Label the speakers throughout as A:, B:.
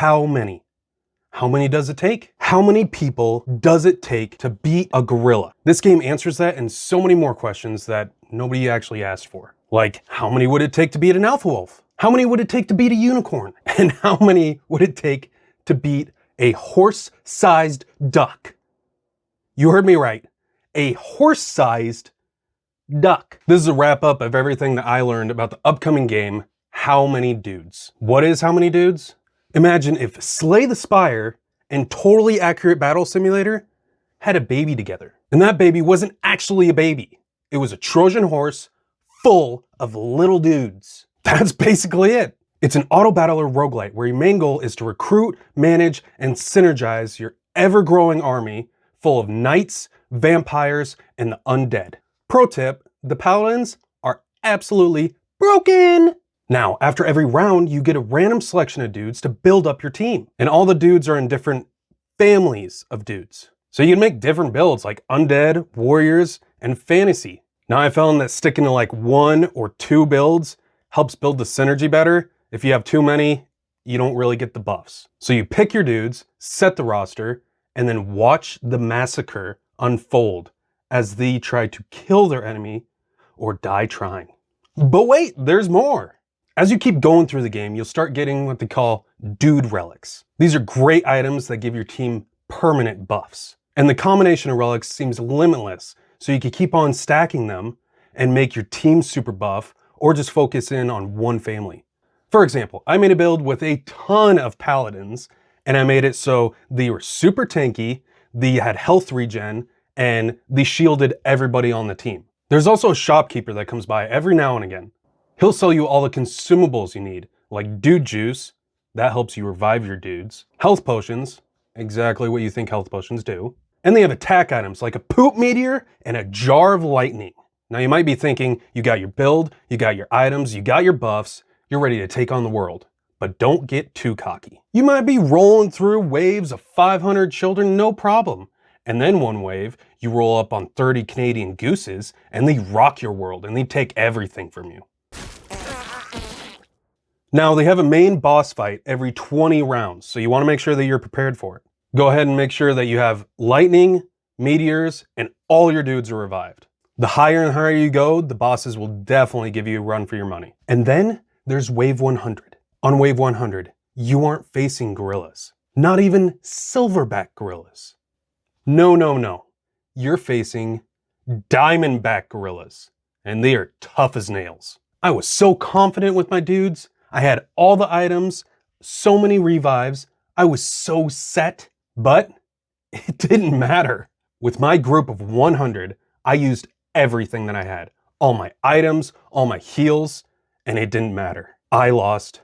A: how many? How many does it take? How many people does it take to beat a gorilla? This game answers that and so many more questions that nobody actually asked for. Like, how many would it take to beat an alpha wolf? How many would it take to beat a unicorn? And how many would it take to beat a horse-sized duck? You heard me right. A horse-sized duck. This is a wrap up of everything that I learned about the upcoming game, How Many Dudes. What is How Many Dudes? Imagine if Slay the Spire and Totally Accurate Battle Simulator had a baby together. And that baby wasn't actually a baby. It was a Trojan horse full of little dudes. That's basically it. It's an auto-battler roguelite where your main goal is to recruit, manage, and synergize your ever-growing army full of knights, vampires, and the undead. Pro tip, the Paladins are absolutely broken. Now, after every round, you get a random selection of dudes to build up your team. And all the dudes are in different families of dudes. So you can make different builds like undead, warriors, and fantasy. Now I found that sticking to like 1 or 2 builds helps build the synergy better. If you have too many, you don't really get the buffs. So you pick your dudes, set the roster, and then watch the massacre unfold as they try to kill their enemy or die trying. But wait, there's more. As you keep going through the game, you'll start getting what they call dude relics. These are great items that give your team permanent buffs. And the combination of relics seems limitless, so you can keep on stacking them and make your team super buff or just focus in on one family. For example, I made a build with a ton of Paladins, and I made it so they were super tanky, they had health regen, and they shielded everybody on the team. There's also a shopkeeper that comes by every now and again. He'll sell you all the consumables you need, like dude juice, that helps you revive your dudes, health potions, exactly what you think health potions do, and they have attack items like a poop meteor and a jar of lightning. Now you might be thinking, you got your build, you got your items, you got your buffs, you're ready to take on the world. But don't get too cocky. You might be rolling through waves of 500 children, no problem. And then one wave, you roll up on 30 Canadian gooses and they rock your world and they take everything from you. Now they have a main boss fight every 20 rounds, so you want to make sure that you're prepared for it. Go ahead and make sure that you have lightning, meteors, and all your dudes are revived. The higher and higher you go, the bosses will definitely give you a run for your money. And then there's wave 100. On wave 100, you aren't facing gorillas. Not even silverback gorillas. No, no, no. You're facing Diamondback gorillas, and they are tough as nails. I was so confident with my dudes. I had all the items, so many revives. I was so set, but it didn't matter. With my group of 100, I used everything that I had. All my items, all my heals, and it didn't matter. I lost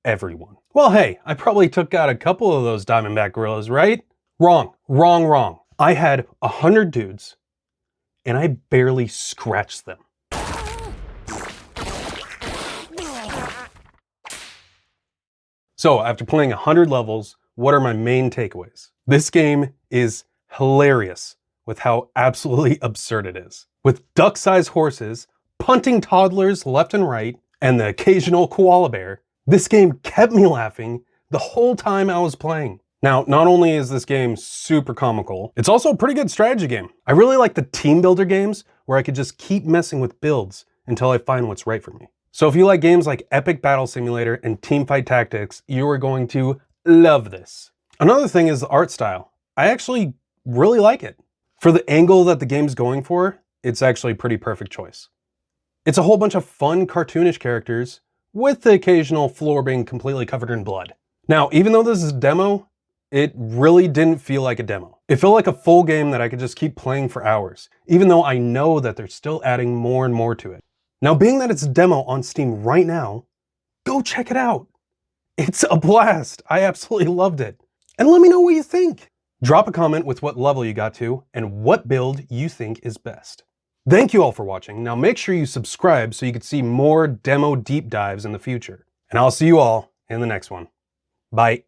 A: everyone. Well, hey, I probably took out a couple of those Diamondback gorillas, right? Wrong, wrong, wrong. I had 100 dudes, and I barely scratched them. So after playing 100 levels, what are my main takeaways? This game is hilarious with how absolutely absurd it is. With duck-sized horses, punting toddlers left and right, and the occasional koala bear, this game kept me laughing the whole time I was playing. Now, not only is this game super comical, it's also a pretty good strategy game. I really like the team builder games where I could just keep messing with builds until I find what's right for me. So if you like games like Epic Battle Simulator and Teamfight Tactics, you are going to love this. Another thing is the art style. I actually really like it. For the angle that the game's going for, it's actually a pretty perfect choice. It's a whole bunch of fun cartoonish characters with the occasional floor being completely covered in blood. Now, even though this is a demo, it really didn't feel like a demo. It felt like a full game that I could just keep playing for hours, even though I know that they're still adding more and more to it. Now, being that it's a demo on Steam right now, go check it out. It's a blast. I absolutely loved it. And let me know what you think. Drop a comment with what level you got to and what build you think is best. Thank you all for watching. Now make sure you subscribe so you can see more demo deep dives in the future. And I'll see you all in the next one. Bye.